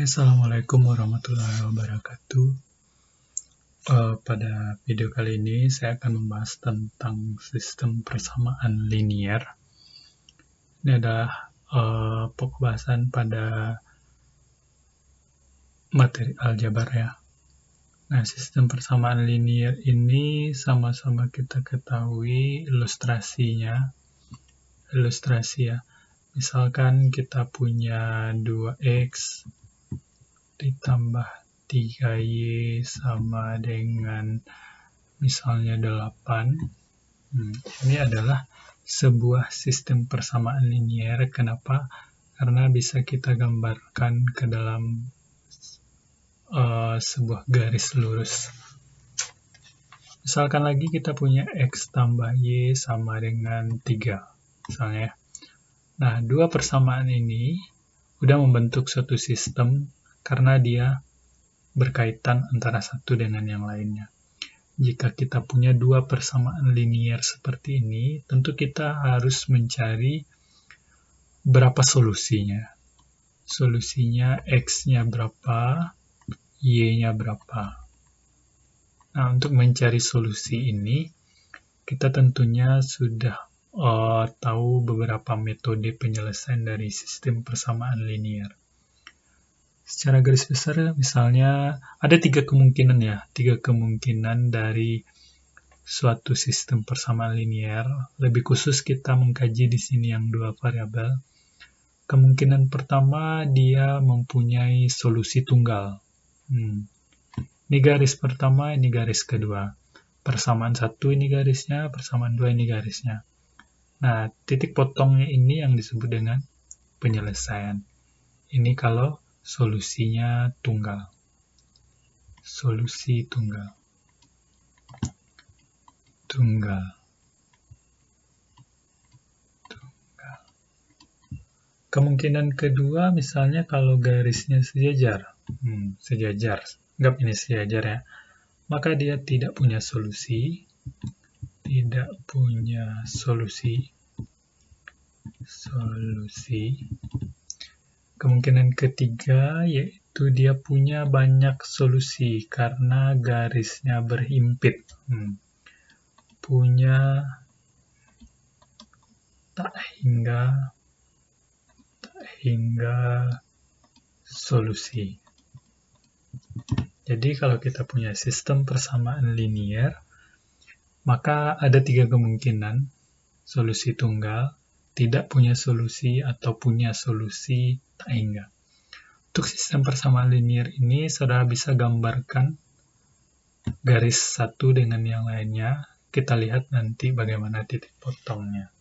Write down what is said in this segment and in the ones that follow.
Assalamualaikum warahmatullahi wabarakatuh. Pada video kali ini saya akan membahas tentang sistem persamaan linier. Ini adalah pokok bahasan pada materi aljabar ya. Nah, sistem persamaan linier ini sama-sama kita ketahui ilustrasi ya. Misalkan kita punya 2x ditambah 3y sama dengan misalnya 8. Ini adalah sebuah sistem persamaan linier. Kenapa? Karena bisa kita gambarkan ke dalam sebuah garis lurus. Misalkan lagi kita punya x tambah y sama dengan 3, misalnya. Nah, dua persamaan ini udah membentuk suatu sistem karena dia berkaitan antara satu dengan yang lainnya. Jika kita punya dua persamaan linier seperti ini, tentu kita harus mencari berapa solusinya. Solusinya x-nya berapa, y-nya berapa. Nah, untuk mencari solusi ini, kita tentunya sudah tahu beberapa metode penyelesaian dari sistem persamaan linier. Secara garis besar, misalnya ada tiga kemungkinan dari suatu sistem persamaan linier. Lebih khusus kita mengkaji di sini yang dua variabel. Kemungkinan pertama, dia mempunyai solusi tunggal. Ini garis pertama, ini garis kedua. Persamaan satu ini garisnya, persamaan dua ini garisnya. Nah, titik potongnya ini yang disebut dengan penyelesaian. Ini kalau solusinya tunggal. Solusi tunggal. Kemungkinan kedua, misalnya kalau garisnya sejajar. Anggap ini sejajar ya. Maka dia tidak punya solusi. Kemungkinan ketiga yaitu dia punya banyak solusi karena garisnya berhimpit. Punya tak hingga solusi. Jadi kalau kita punya sistem persamaan linier, maka ada tiga kemungkinan. Solusi tunggal, tidak punya solusi, atau punya solusi tak hingga. Untuk sistem persamaan linier ini, saudara bisa gambarkan garis satu dengan yang lainnya. Kita lihat nanti bagaimana titik potongnya.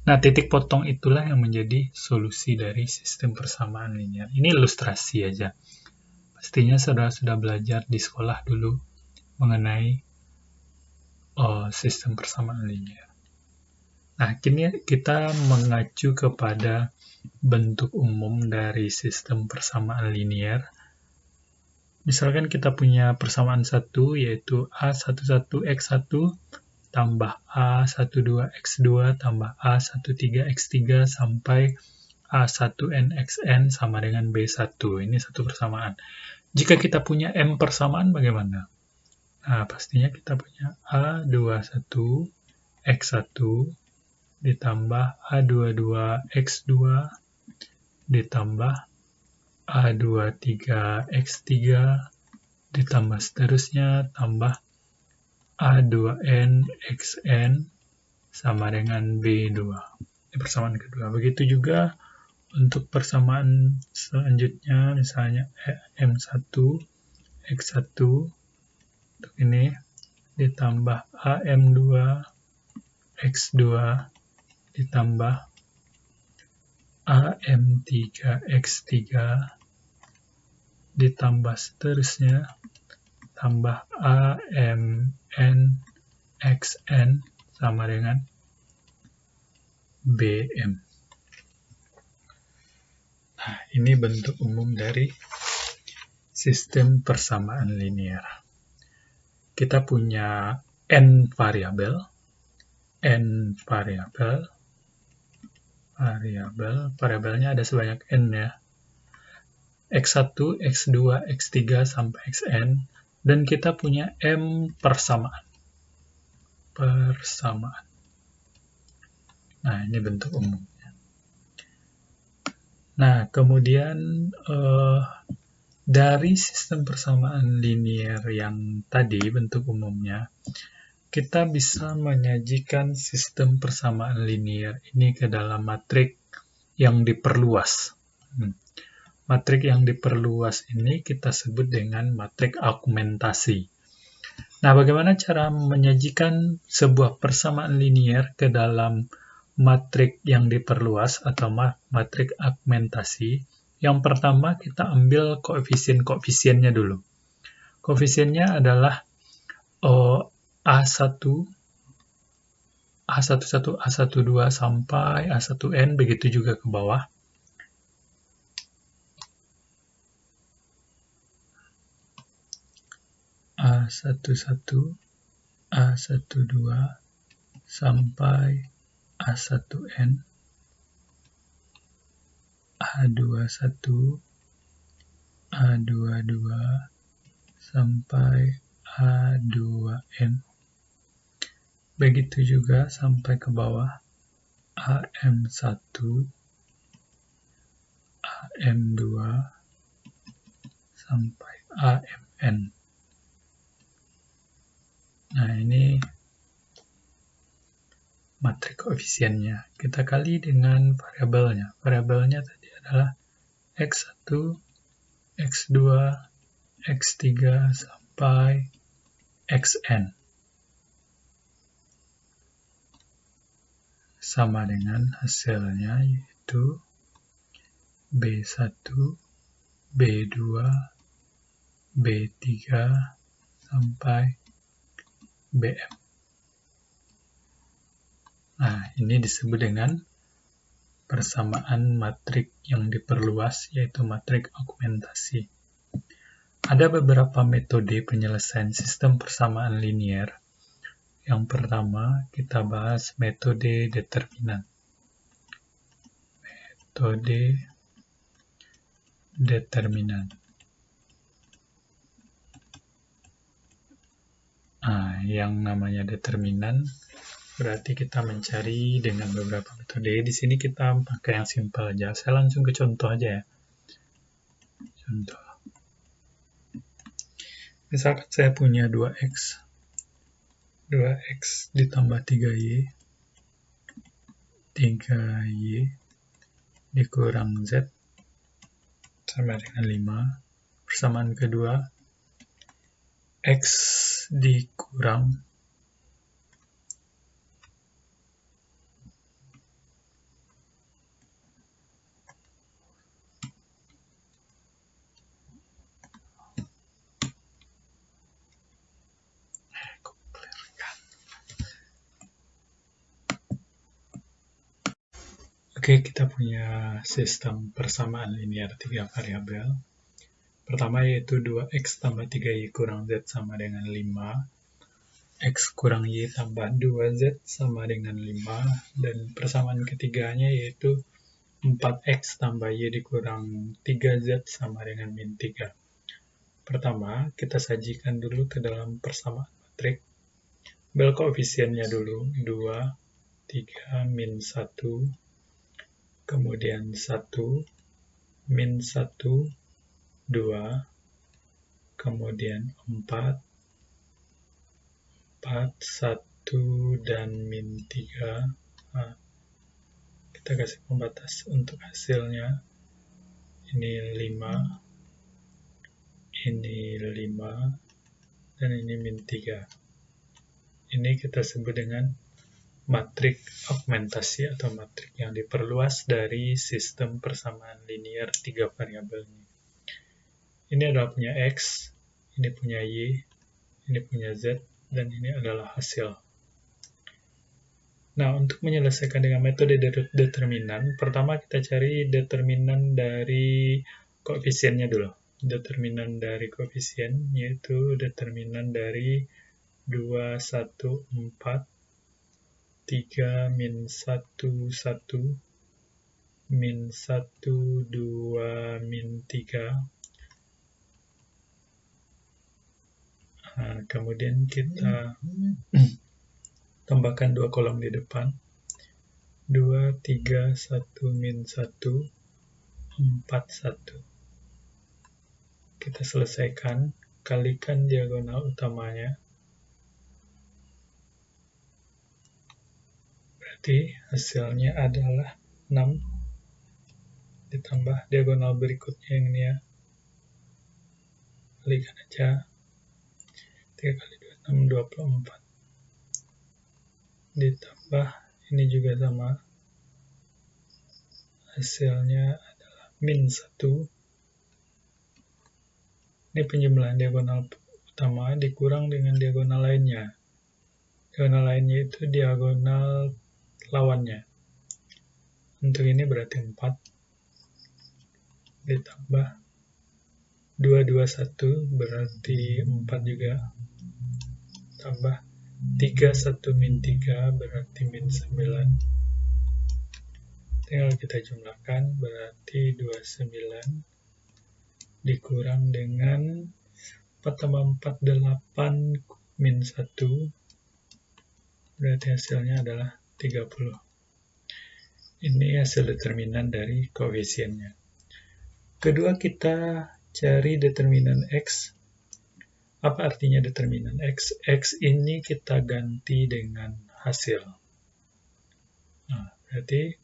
Nah, titik potong itulah yang menjadi solusi dari sistem persamaan linier. Ini ilustrasi aja. Pastinya saudara sudah belajar di sekolah dulu mengenai sistem persamaan linier. Nah, kini kita mengacu kepada bentuk umum dari sistem persamaan linier. Misalkan kita punya persamaan 1, yaitu A11x1 tambah A12x2 tambah A13x3 sampai A1nxn sama dengan B1. Ini satu persamaan. Jika kita punya M persamaan, bagaimana? Nah, pastinya kita punya A21x1 ditambah A22x2 ditambah A23x3 ditambah seterusnya tambah A2nxn sama dengan B2. Ini persamaan kedua. Begitu juga untuk persamaan selanjutnya, misalnya M1x1 untuk ini ditambah AM2x2 ditambah AM3x3 ditambah seterusnya tambah AMNXN sama dengan BM. Nah, ini bentuk umum dari sistem persamaan linier. Kita punya N variabel. Variabelnya ada sebanyak N ya. X1, X2, X3, sampai Xn, dan kita punya M persamaan. Nah, ini bentuk umumnya. Nah, kemudian dari sistem persamaan linear yang tadi bentuk umumnya, kita bisa menyajikan sistem persamaan linear ini ke dalam matrik yang diperluas. Matrik yang diperluas ini kita sebut dengan matrik augmentasi. Nah, bagaimana cara menyajikan sebuah persamaan linear ke dalam matrik yang diperluas atau matrik augmentasi? Yang pertama, kita ambil koefisien-koefisiennya dulu. Koefisiennya adalah A1, A11, A12 sampai A1n, begitu juga ke bawah. A11, A12 sampai A1n, A21, A22 sampai A2n. Begitu juga sampai ke bawah AM1, AM2 sampai AMN. Nah, ini matrik koefisiennya. Kita kali dengan variabelnya. Variabelnya tadi adalah X1, X2, X3 sampai Xn. Sama dengan hasilnya, yaitu B1, B2, B3 sampai Bm. Nah, ini disebut dengan persamaan matrik yang diperluas, yaitu matrik augmentasi. Ada beberapa metode penyelesaian sistem persamaan linear. Yang pertama, kita bahas metode determinan. Metode determinan. Nah, yang namanya determinan berarti kita mencari dengan beberapa metode. Di sini kita pakai yang simpel aja. Saya langsung ke contoh aja ya. Contoh. Misalkan saya punya 2x. 2x ditambah 3y. 3y dikurang z sama dengan 5. Persamaan kedua, x dikurang Oke, kita punya sistem persamaan linear 3 variabel. Pertama yaitu 2x tambah 3y kurang z sama dengan 5. X kurang y tambah 2z sama dengan 5. Dan persamaan ketiganya yaitu 4x tambah y dikurang 3z sama dengan min 3. Pertama, kita sajikan dulu ke dalam persamaan matrik. Ambil koefisiennya dulu, 2, 3, min 1. Kemudian 1, min 1, 2, kemudian 4, 1, dan min 3. Nah, kita kasih pembatas untuk hasilnya. Ini 5, ini 5, dan ini min 3. Ini kita sebut dengan matrik augmentasi atau matrik yang diperluas dari sistem persamaan linear 3 variabel ini. Ini adalah punya X, ini punya Y, ini punya Z, dan ini adalah hasil. Nah, untuk menyelesaikan dengan metode determinan, pertama kita cari determinan dari koefisiennya dulu. Determinan dari koefisien, yaitu determinan dari 2, 1, 4, 3, min 1, 1, min 1, 2, min 3. Nah, kemudian kita tambahkan 2 kolom di depan. 2, 3, 1, min 1, 4, 1. Kita selesaikan, kalikan diagonal utamanya. Berarti hasilnya adalah 6. Ditambah diagonal berikutnya yang ini ya. Kalikan aja. 3 kali 2, 6, 24. Ditambah, ini juga sama. Hasilnya adalah min 1. Ini penjumlahan diagonal utama dikurang dengan diagonal lainnya. Diagonal lainnya itu diagonal lawannya. Untuk ini berarti 4. Ditambah 2, 2, 1 berarti 4 juga. Tambah 3, 1, min 3 berarti min 9. Tinggal kita jumlahkan, berarti 29 dikurang dengan 4 tambah 4, 8, min 1, berarti hasilnya adalah 30. Ini hasil determinan dari koefisiennya. Kedua, kita cari determinan X. Apa artinya determinan X? X ini kita ganti dengan hasil. Nah, berarti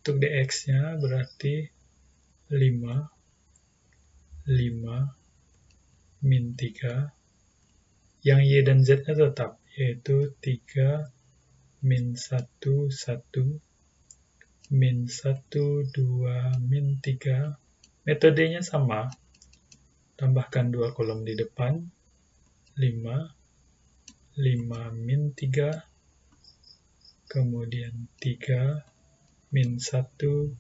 untuk dx-nya berarti 5, min 3. Yang y dan z-nya tetap, yaitu 3, min 1, 1, min 1, 2, min 3. Metodenya sama, tambahkan 2 kolom di depan, 5, min 3, kemudian 3, min 1, 1.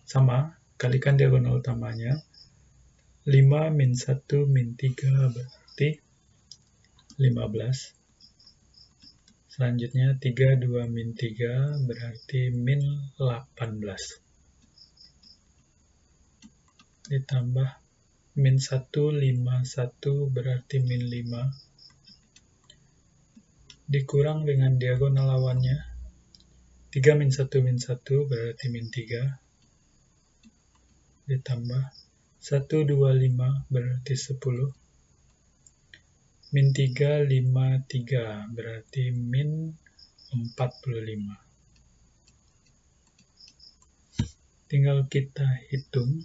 Sama, kalikan diagonal utamanya, 5, min 1, min 3 berarti 15. Selanjutnya 3, 2, min 3 berarti min 18. Ditambah min 1, 5, 1 berarti min 5. Dikurang dengan diagonal lawannya. 3, min 1, min 1 berarti min 3. Ditambah 1, 2, 5 berarti 10. Min 3, 5, 3 berarti min 45. Tinggal kita hitung.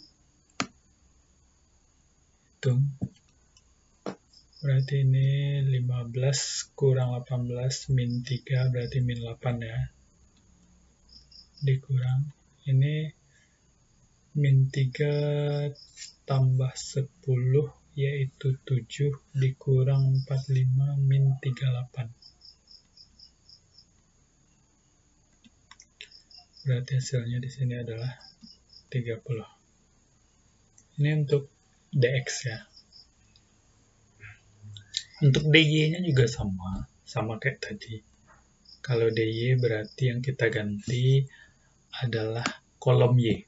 Berarti ini 15 kurang 18 min 3 berarti min 8 ya. Dikurang. Ini min 3 tambah 10 yaitu 7 dikurang 45 min 38. Berarti hasilnya di sini adalah 30. Ini untuk dx ya. Untuk dy-nya juga sama kayak tadi. Kalau dy berarti yang kita ganti adalah kolom y.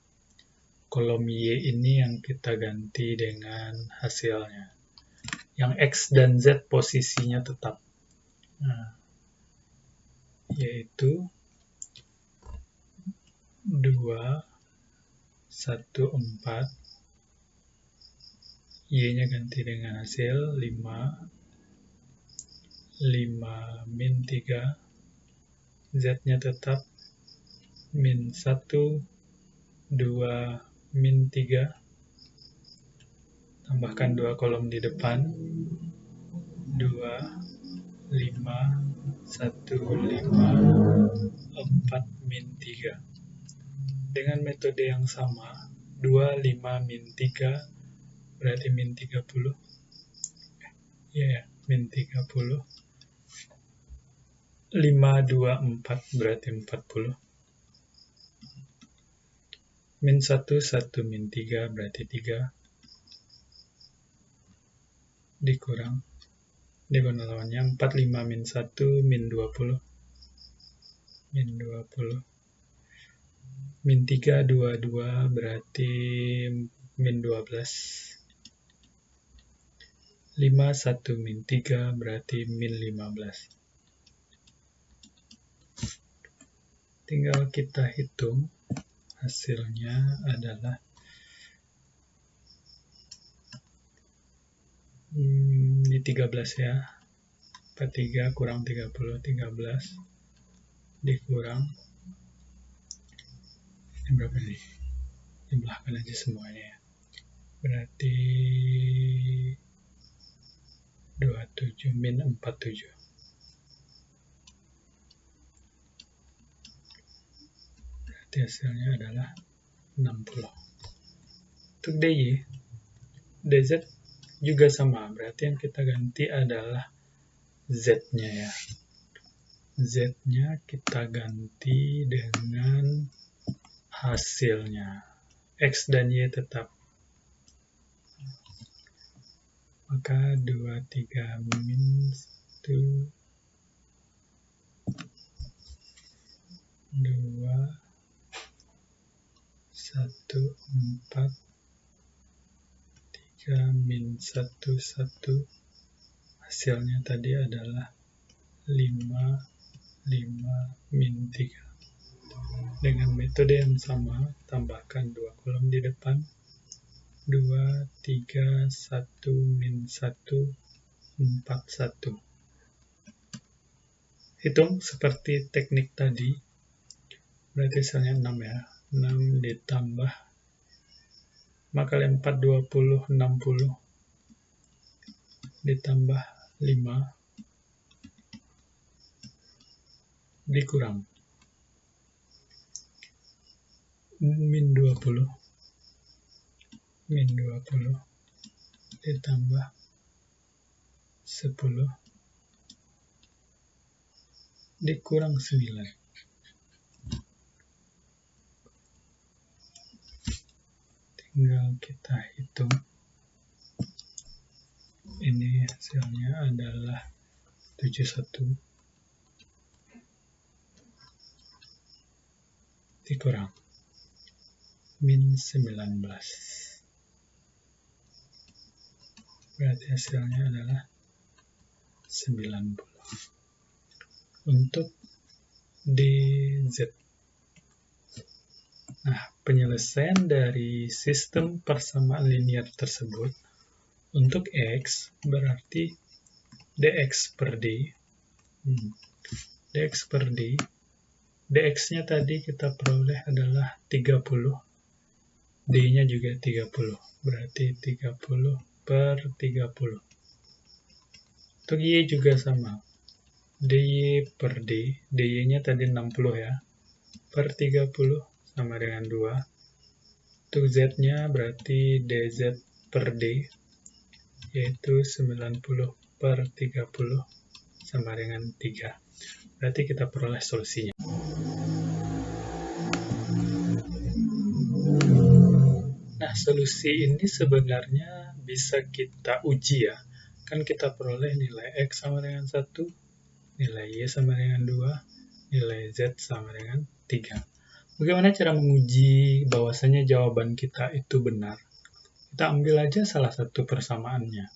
Kolom y ini yang kita ganti dengan hasilnya. Yang x dan z posisinya tetap. Nah, yaitu 2, 1, 4. Y-nya ganti dengan hasil 5, min 3. Z-nya tetap min 1, 2, min 3. Tambahkan 2 kolom di depan. 2, 5, 1, 5, 4, min 3. Dengan metode yang sama, 2, 5, min 3 berarti min 30. Min 30. 5, 2, 4 berarti 40. Min 1, 1, min 3 berarti 3. Dikurang. Diagonal lawannya 4, 5, min 1, min 20. min 20. Min 3, 22 berarti min 12. 5, 1 min 3 berarti min 15. Tinggal kita hitung, hasilnya adalah ini 13 ya. 43 kurang 30, 13 dikurang ini berapa nih? Jumlahkan aja semuanya ya. Berarti 27 min 47. Berarti hasilnya adalah 60. Untuk DY, DZ juga sama. Berarti yang kita ganti adalah Z-nya ya. Z-nya kita ganti dengan hasilnya. X dan Y tetap. Maka 23 min 1, 2, 1, 4, 3 min 1, 1. Hasilnya tadi adalah 5, 5 min 3. Dengan metode yang sama, tambahkan 2 kolom di depan. 2, 3, 1 min 1, 4, 1. Hitung seperti teknik tadi. Berarti hasilnya 6 ya. 6 ditambah maka 4, 20, 60 ditambah 5 dikurang min 20 ditambah 10 dikurang 9. Tinggal kita hitung. Ini hasilnya adalah 71 dikurang min 19. Berarti hasilnya adalah 90. Untuk DZ. Nah, penyelesaian dari sistem persamaan linear tersebut untuk X berarti dx per D. Dx per D. Dx-nya tadi kita peroleh adalah 30. D-nya juga 30. Berarti 30 per 30. Untuk Y juga sama. dy per D. dy-nya tadi 60 ya. Per 30 sama dengan 2. Untuk Z-nya berarti dz per D. Yaitu 90 per 30 sama dengan 3. Berarti kita peroleh solusinya. Nah, solusi ini sebenarnya bisa kita uji ya. Kan kita peroleh nilai X sama dengan 1, nilai Y sama dengan 2, nilai Z sama dengan 3. Bagaimana cara menguji bahwasanya jawaban kita itu benar? Kita ambil aja salah satu persamaannya.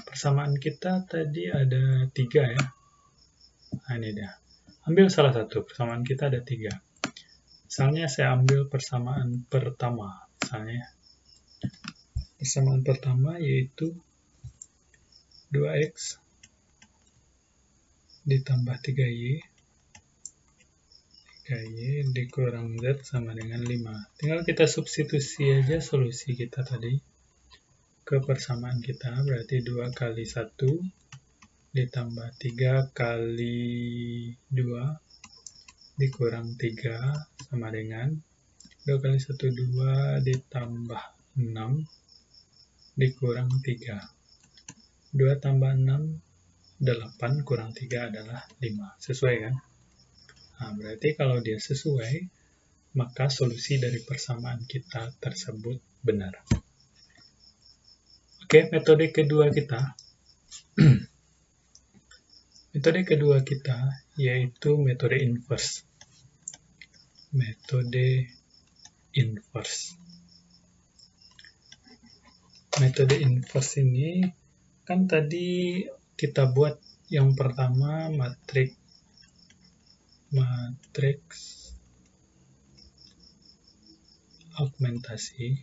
Persamaan kita tadi ada 3 ya. Nah, ini dia. Ambil salah satu, persamaan kita ada 3. Misalnya saya ambil persamaan pertama. Misalnya, persamaan pertama yaitu 2X ditambah 3Y dikurang Z sama dengan 5. Tinggal kita substitusi aja solusi kita tadi ke persamaan kita. Berarti 2 kali 1 ditambah 3 kali 2 dikurang 3 sama dengan 2 kali 1, 2 ditambah 6 dikurang 3. 2 tambah 6, 8 kurang 3 adalah 5. Sesuai kan? Nah, berarti kalau dia sesuai, maka solusi dari persamaan kita tersebut benar. Oke, metode kedua kita. Metode kedua kita yaitu metode inverse. metode inverse. Metode inverse ini kan tadi kita buat yang pertama matriks augmentasi.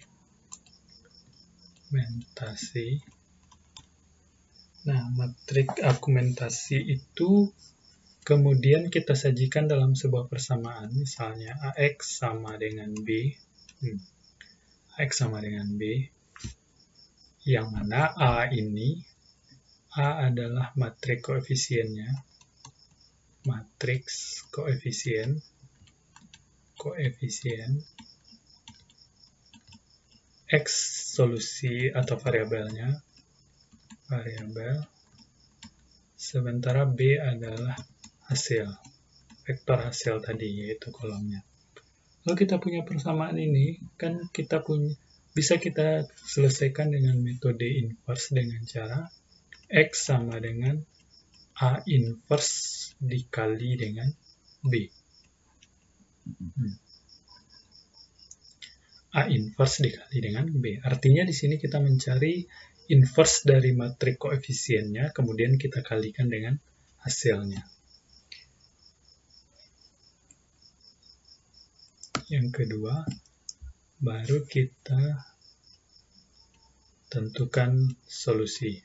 Nah, matriks augmentasi itu kemudian kita sajikan dalam sebuah persamaan, misalnya AX sama dengan B. AX sama dengan B, yang mana A adalah matriks koefisiennya, matriks koefisien X solusi atau variabelnya, sementara B adalah hasil, vektor hasil tadi, yaitu kolomnya. Kalau kita punya persamaan ini, kan bisa kita selesaikan dengan metode inverse dengan cara X sama dengan A inverse dikali dengan B. A inverse dikali dengan B. Artinya di sini kita mencari inverse dari matriks koefisiennya, kemudian kita kalikan dengan hasilnya. Yang kedua, baru kita tentukan solusi.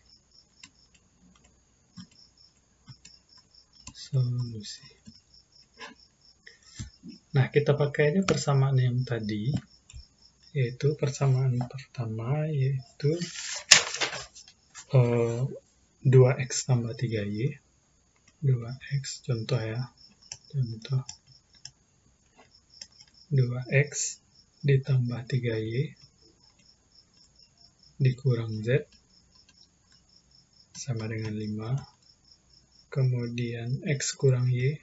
Nah, kita pakai aja persamaan yang tadi, yaitu persamaan pertama, yaitu 2x tambah 3y. 2x, contoh ya. Contoh 2x ditambah 3y dikurang z sama dengan 5. Kemudian x kurang y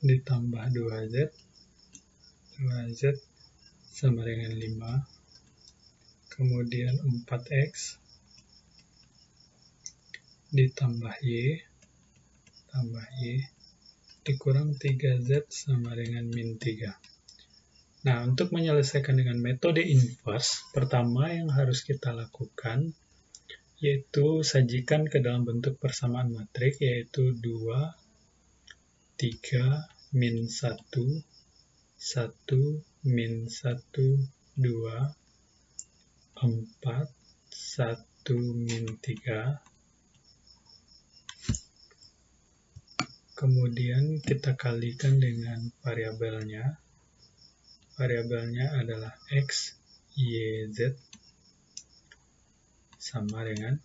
ditambah 2z sama dengan 5. Kemudian 4x ditambah y dikurang 3z sama dengan min 3. Nah, untuk menyelesaikan dengan metode inverse, pertama yang harus kita lakukan yaitu sajikan ke dalam bentuk persamaan matriks, yaitu 2, 3, min 1, 1, min 1, 2, 4, 1, min 3. Kemudian kita kalikan dengan variabelnya. Variabelnya adalah x, y, z sama dengan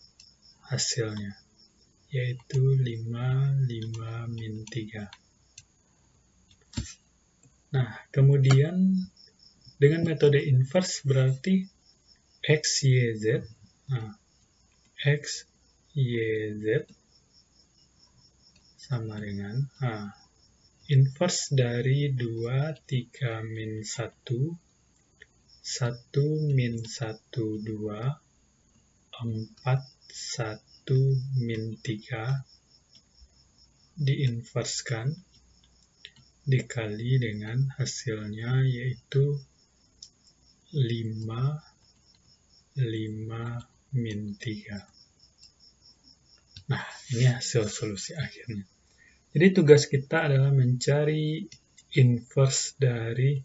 hasilnya, yaitu 5, min 3. Nah, kemudian dengan metode inverse berarti x, y, z. Nah, x, y, z sama dengan inverse dari 2, 3, min 1, 1, min 1, 2, 4, 1, min 3 diinverskan dikali dengan hasilnya, yaitu 5, min 3. Nah, ini hasil solusi akhirnya. Jadi tugas kita adalah mencari inverse dari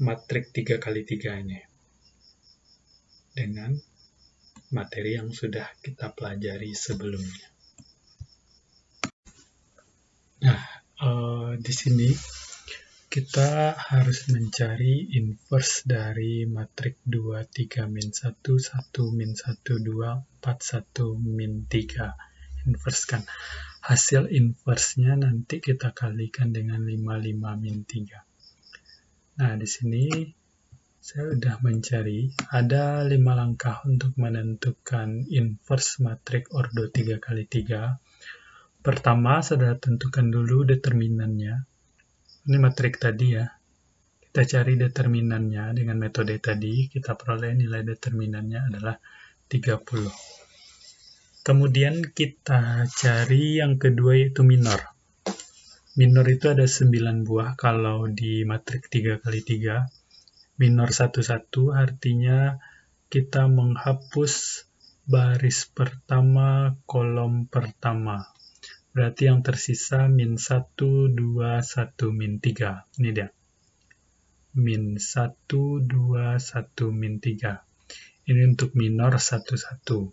matriks 3x3 ini dengan materi yang sudah kita pelajari sebelumnya. Nah, di sini kita harus mencari inverse dari matriks 2, 3, min 1, 1, min 1, 2, 4, 1, min 3. Inversekan. Hasil inverse-nya nanti kita kalikan dengan 5, min 3. Nah, di sini saya sudah mencari, ada 5 langkah untuk menentukan inverse matriks ordo 3x3. Pertama, saudara tentukan dulu determinannya. Ini matriks tadi ya. Kita cari determinannya dengan metode tadi, kita peroleh nilai determinannya adalah 30. Kemudian kita cari yang kedua yaitu minor. Minor itu ada 9 buah kalau di matrik 3x3. Minor 1-1 artinya kita menghapus baris pertama, kolom pertama. Berarti yang tersisa min 1, 2, 1, min 3. Ini dia. Min 1, 2, 1, min 3. Ini untuk minor 1-1.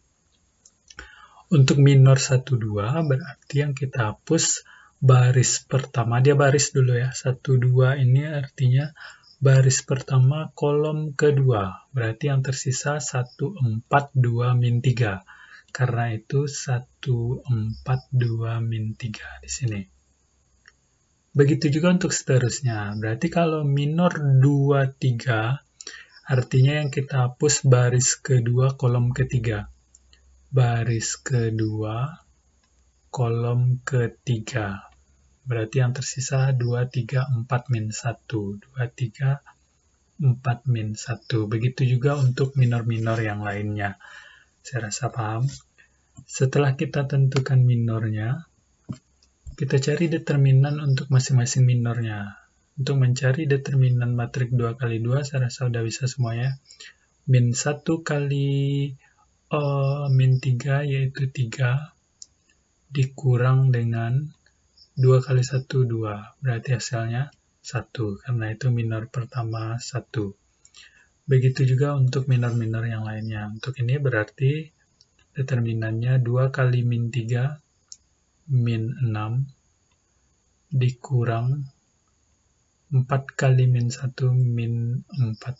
Untuk minor 1-2 berarti yang kita hapus baris pertama. Dia baris dulu ya. 1-2 ini artinya baris pertama kolom kedua. Berarti yang tersisa 1, 4, 2, min 3. Karena itu 1, 4, 2, min 3 di sini. Begitu juga untuk seterusnya. Berarti kalau minor 2, 3, artinya yang kita hapus baris kedua, kolom ketiga. Baris kedua, kolom ketiga. Berarti yang tersisa 2, 3, 4, min 1. 2, 3, 4, min 1. Begitu juga untuk minor-minor yang lainnya. Saya rasa paham. Setelah kita tentukan minornya, kita cari determinan untuk masing-masing minornya. Untuk mencari determinan matrik 2x2, saya rasa sudah bisa semuanya. Min 1 kali min 3, yaitu 3, dikurang dengan 2 kali 1, 2. Berarti hasilnya 1, karena itu minor pertama 1. Begitu juga untuk minor-minor yang lainnya. Untuk ini berarti determinannya 2 kali min 3, min 6, dikurang 4 kali min 1, min 4.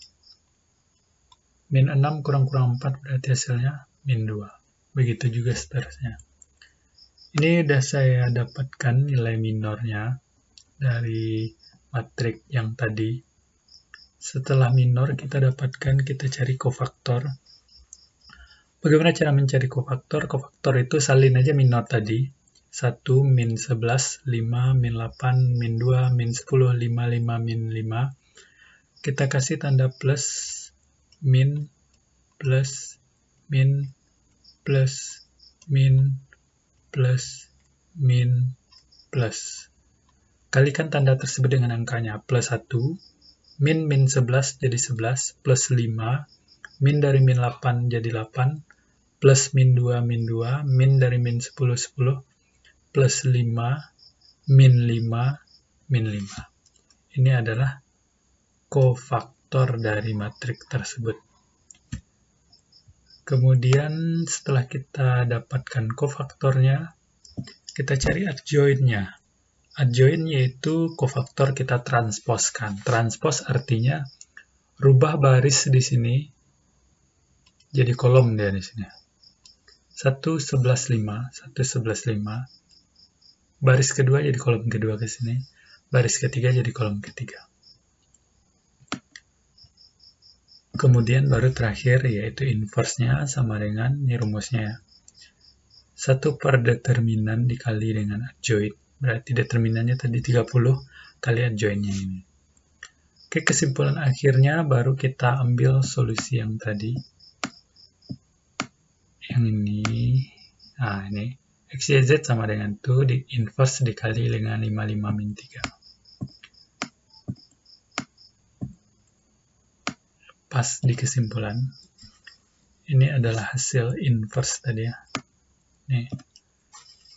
Min 6 kurang 4 berarti hasilnya min 2. Begitu juga seterusnya. Ini sudah saya dapatkan nilai minornya dari matrik yang tadi. Setelah minor kita dapatkan, kita cari kofaktor. Bagaimana cara mencari kofaktor? Kofaktor itu salin aja minor tadi. 1, min 11, 5, min 8, min 2, min 10, 5, 5, min 5. Kita kasih tanda plus, min, plus, min, plus, min, plus, min, plus. Kalikan tanda tersebut dengan angkanya. Plus 1, min 11 jadi 11, plus 5, min dari min 8 jadi 8, plus min 2, min dari min 10, 10, plus 5, min 5, min 5. Ini adalah kofaktor dari matrik tersebut. Kemudian setelah kita dapatkan kofaktornya, kita cari adjointnya. Adjoint yaitu kofaktor kita transposkan. Transpos artinya rubah baris di sini jadi kolom dia di sini. 1, 11, 5, 1, 11, 5. Baris kedua jadi kolom kedua ke sini. Baris ketiga jadi kolom ketiga. Kemudian baru terakhir yaitu inverse-nya sama dengan ini rumusnya. 1 per determinan dikali dengan adjoint. Berarti determinannya tadi 30 kali adjoint-nya ini. Oke, kesimpulan akhirnya baru kita ambil solusi yang tadi. Yang ini. Nah, ini. X, Y, Z sama dengan 2 di inverse dikali dengan 55 min 3. Pas di kesimpulan. Ini adalah hasil inverse tadi ya. Nih.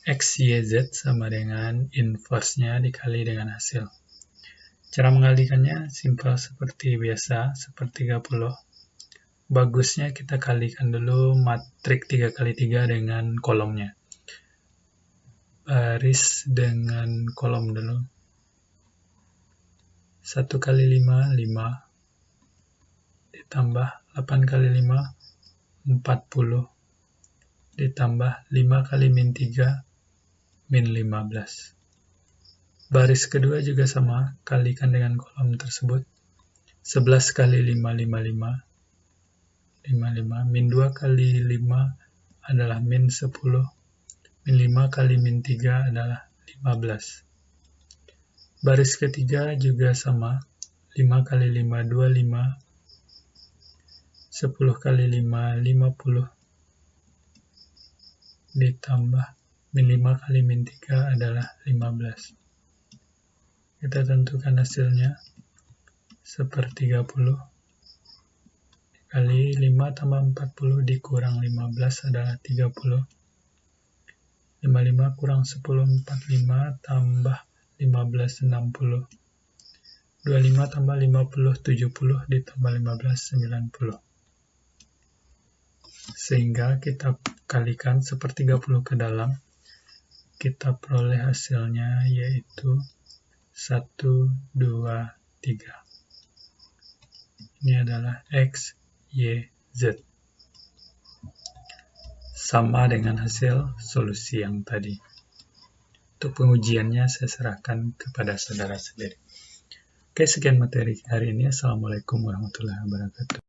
X, Y, Z sama dengan inverse-nya dikali dengan hasil. Cara mengalikannya simpel seperti biasa, seperti 30. Bagusnya kita kalikan dulu matrik 3x3 dengan kolomnya. Baris dengan kolom dulu. 1 kali 5, 5. Ditambah 8 kali 5, 40. Ditambah 5 kali min 3, min 15. Baris kedua juga sama, kalikan dengan kolom tersebut. 11 kali 5, 55. 55. Min 2 kali 5 adalah min 10. Min 5 kali min 3 adalah 15. Baris ketiga juga sama. 5 kali 5, 25. 10 kali 5, 50. Ditambah min 5 kali min 3 adalah 15. Kita tentukan hasilnya. 1/30 dikali 5 tambah 40 dikurang 15 adalah 30. 55 kurang 10, 45 tambah 15, 60. 25 tambah 50, 70 ditambah 15, 90. Sehingga kita kalikan 1/30 ke dalam, kita peroleh hasilnya yaitu 1, 2, 3. Ini adalah X, Y, Z. Sama dengan hasil solusi yang tadi. Untuk pengujiannya saya serahkan kepada saudara sendiri. Oke, sekian materi hari ini. Assalamualaikum warahmatullahi wabarakatuh.